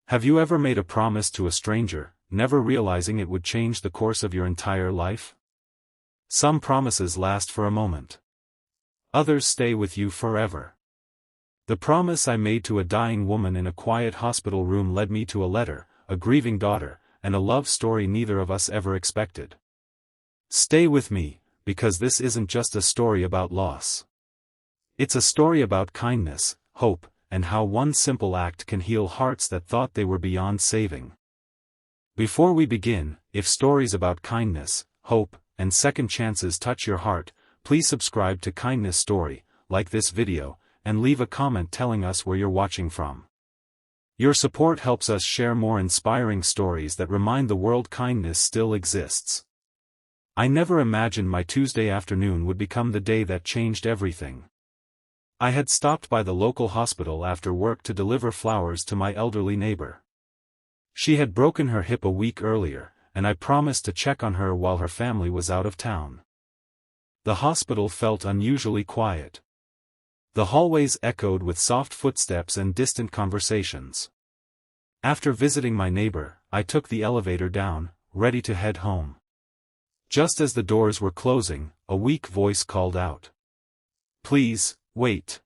Have you ever made a promise to a stranger, never realizing it would change the course of your entire life? Some promises last for a moment. Others stay with you forever. The promise I made to a dying woman in a quiet hospital room led me to a letter, a grieving daughter, and a love story neither of us ever expected. Stay with me, because this isn't just a story about loss. It's a story about kindness, hope, and how one simple act can heal hearts that thought they were beyond saving. Before we begin, if stories about kindness, hope, and second chances touch your heart, please subscribe to Kindness Story, like this video, and leave a comment telling us where you're watching from. Your support helps us share more inspiring stories that remind the world kindness still exists. I never imagined my Tuesday afternoon would become the day that changed everything. I had stopped by the local hospital after work to deliver flowers to my elderly neighbor. She had broken her hip a week earlier, and I promised to check on her while her family was out of town. The hospital felt unusually quiet. The hallways echoed with soft footsteps and distant conversations. After visiting my neighbor, I took the elevator down, ready to head home. Just as the doors were closing, a weak voice called out, "Please, wait."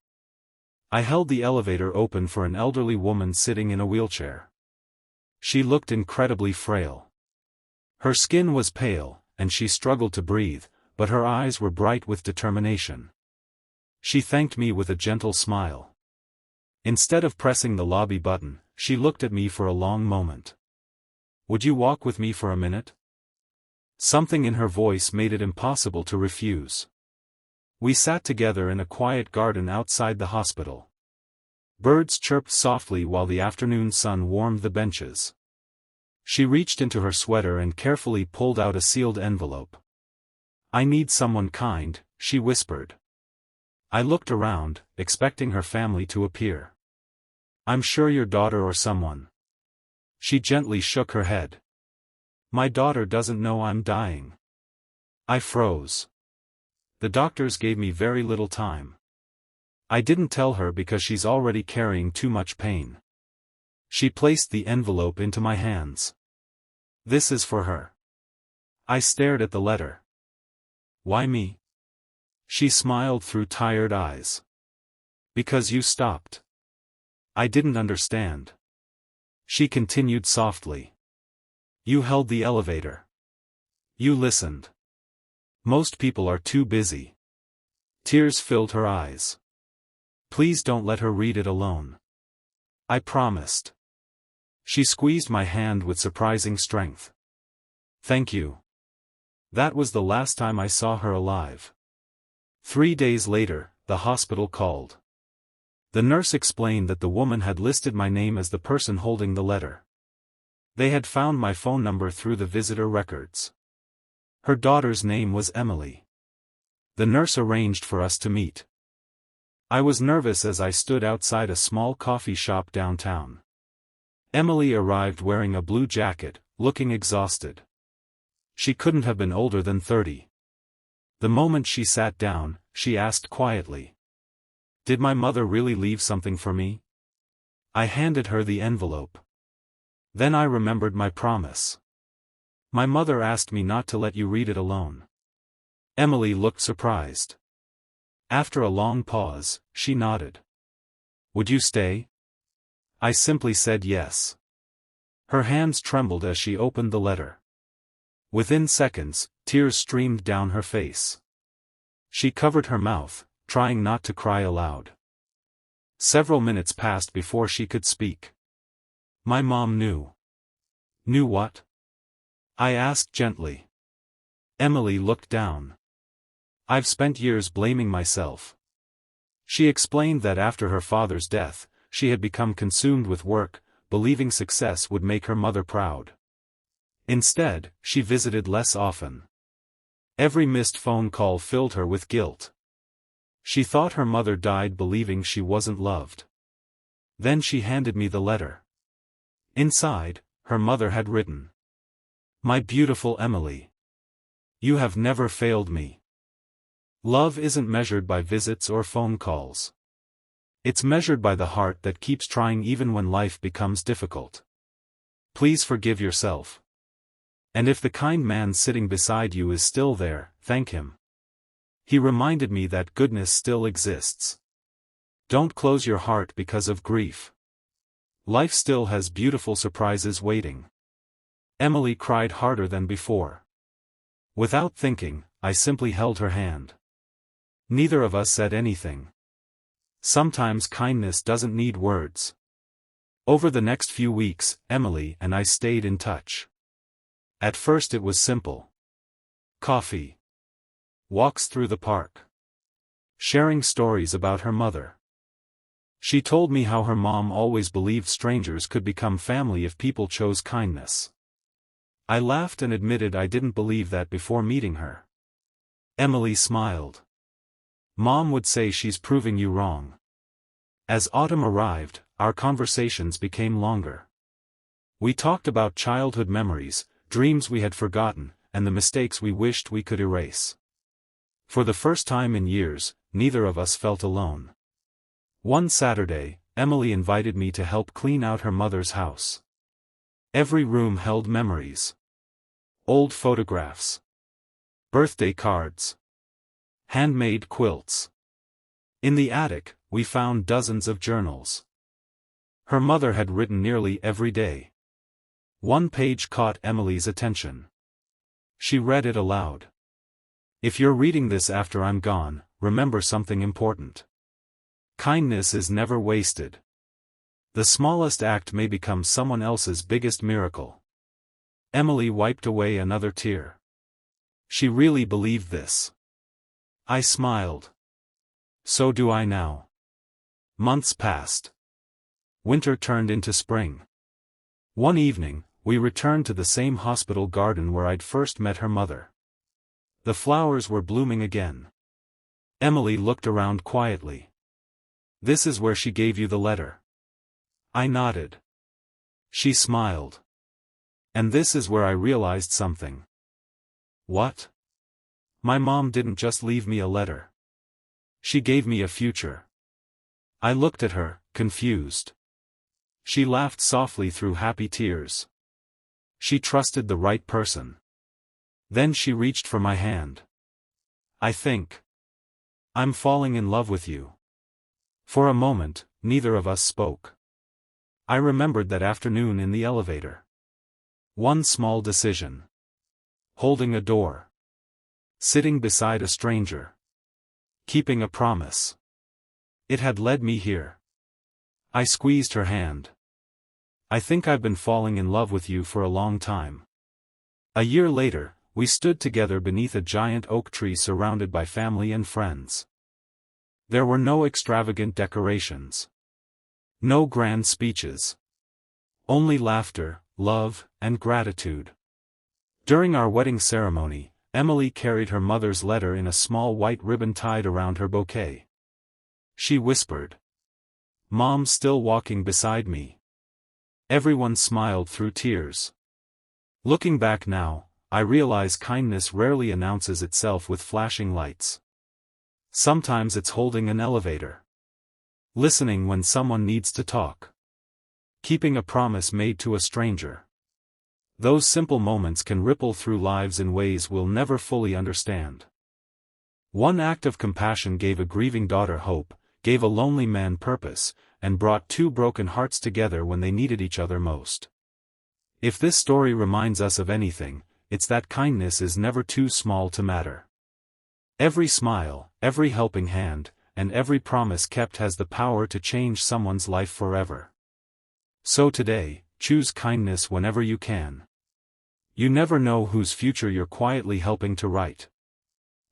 I held the elevator open for an elderly woman sitting in a wheelchair. She looked incredibly frail. Her skin was pale, and she struggled to breathe, but her eyes were bright with determination. She thanked me with a gentle smile. Instead of pressing the lobby button, she looked at me for a long moment. "Would you walk with me for a minute?" Something in her voice made it impossible to refuse. We sat together in a quiet garden outside the hospital. Birds chirped softly while the afternoon sun warmed the benches. She reached into her sweater and carefully pulled out a sealed envelope. "I need someone kind," she whispered. I looked around, expecting her family to appear. "I'm sure your daughter or someone." She gently shook her head. "My daughter doesn't know I'm dying." I froze. The doctors gave me very little time. I didn't tell her because she's already carrying too much pain. She placed the envelope into my hands. "This is for her." I stared at the letter. "Why me?" She smiled through tired eyes. "Because you stopped." I didn't understand. She continued softly. "You held the elevator. You listened. Most people are too busy." Tears filled her eyes. "Please don't let her read it alone." I promised. She squeezed my hand with surprising strength. "Thank you." That was the last time I saw her alive. 3 days later, the hospital called. The nurse explained that the woman had listed my name as the person holding the letter. They had found my phone number through the visitor records. Her daughter's name was Emily. The nurse arranged for us to meet. I was nervous as I stood outside a small coffee shop downtown. Emily arrived wearing a blue jacket, looking exhausted. She couldn't have been older than 30. The moment she sat down, she asked quietly, "Did my mother really leave something for me?" I handed her the envelope. Then I remembered my promise. "My mother asked me not to let you read it alone." Emily looked surprised. After a long pause, she nodded. "Would you stay?" I simply said yes. Her hands trembled as she opened the letter. Within seconds, tears streamed down her face. She covered her mouth, trying not to cry aloud. Several minutes passed before she could speak. "My mom knew." "Knew what?" I asked gently. Emily looked down. "I've spent years blaming myself." She explained that after her father's death, she had become consumed with work, believing success would make her mother proud. Instead, she visited less often. Every missed phone call filled her with guilt. She thought her mother died believing she wasn't loved. Then she handed me the letter. Inside, her mother had written, "My beautiful Emily. You have never failed me. Love isn't measured by visits or phone calls. It's measured by the heart that keeps trying even when life becomes difficult." Please forgive yourself. And if the kind man sitting beside you is still there, thank him. He reminded me that goodness still exists. Don't close your heart because of grief. Life still has beautiful surprises waiting. Emily cried harder than before. Without thinking, I simply held her hand. Neither of us said anything. Sometimes kindness doesn't need words. Over the next few weeks, Emily and I stayed in touch. At first it was simple. Coffee. Walks through the park. Sharing stories about her mother. She told me how her mom always believed strangers could become family if people chose kindness. I laughed and admitted I didn't believe that before meeting her. Emily smiled. Mom would say she's proving you wrong. As autumn arrived, our conversations became longer. We talked about childhood memories, dreams we had forgotten, and the mistakes we wished we could erase. For the first time in years, neither of us felt alone. One Saturday, Emily invited me to help clean out her mother's house. Every room held memories. Old photographs. Birthday cards. Handmade quilts. In the attic, we found dozens of journals. Her mother had written nearly every day. One page caught Emily's attention. She read it aloud. If you're reading this after I'm gone, remember something important. Kindness is never wasted. The smallest act may become someone else's biggest miracle. Emily wiped away another tear. She really believed this. I smiled. So do I now. Months passed. Winter turned into spring. One evening, we returned to the same hospital garden where I'd first met her mother. The flowers were blooming again. Emily looked around quietly. This is where she gave you the letter. I nodded. She smiled. And this is where I realized something. What? My mom didn't just leave me a letter. She gave me a future. I looked at her, confused. She laughed softly through happy tears. She trusted the right person. Then she reached for my hand. I think I'm falling in love with you. For a moment, neither of us spoke. I remembered that afternoon in the elevator. One small decision. Holding a door. Sitting beside a stranger. Keeping a promise. It had led me here. I squeezed her hand. I think I've been falling in love with you for a long time. A year later, we stood together beneath a giant oak tree surrounded by family and friends. There were no extravagant decorations. No grand speeches. Only laughter, love, and gratitude. During our wedding ceremony, Emily carried her mother's letter in a small white ribbon tied around her bouquet. She whispered. Mom's still walking beside me. Everyone smiled through tears. Looking back now, I realize kindness rarely announces itself with flashing lights. Sometimes it's holding an elevator. Listening when someone needs to talk. Keeping a promise made to a stranger. Those simple moments can ripple through lives in ways we'll never fully understand. One act of compassion gave a grieving daughter hope, gave a lonely man purpose, and brought two broken hearts together when they needed each other most. If this story reminds us of anything, it's that kindness is never too small to matter. Every smile, every helping hand, and every promise kept has the power to change someone's life forever. So today, choose kindness whenever you can. You never know whose future you're quietly helping to write.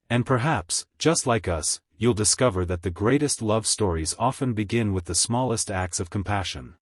And perhaps, just like us, you'll discover that the greatest love stories often begin with the smallest acts of compassion.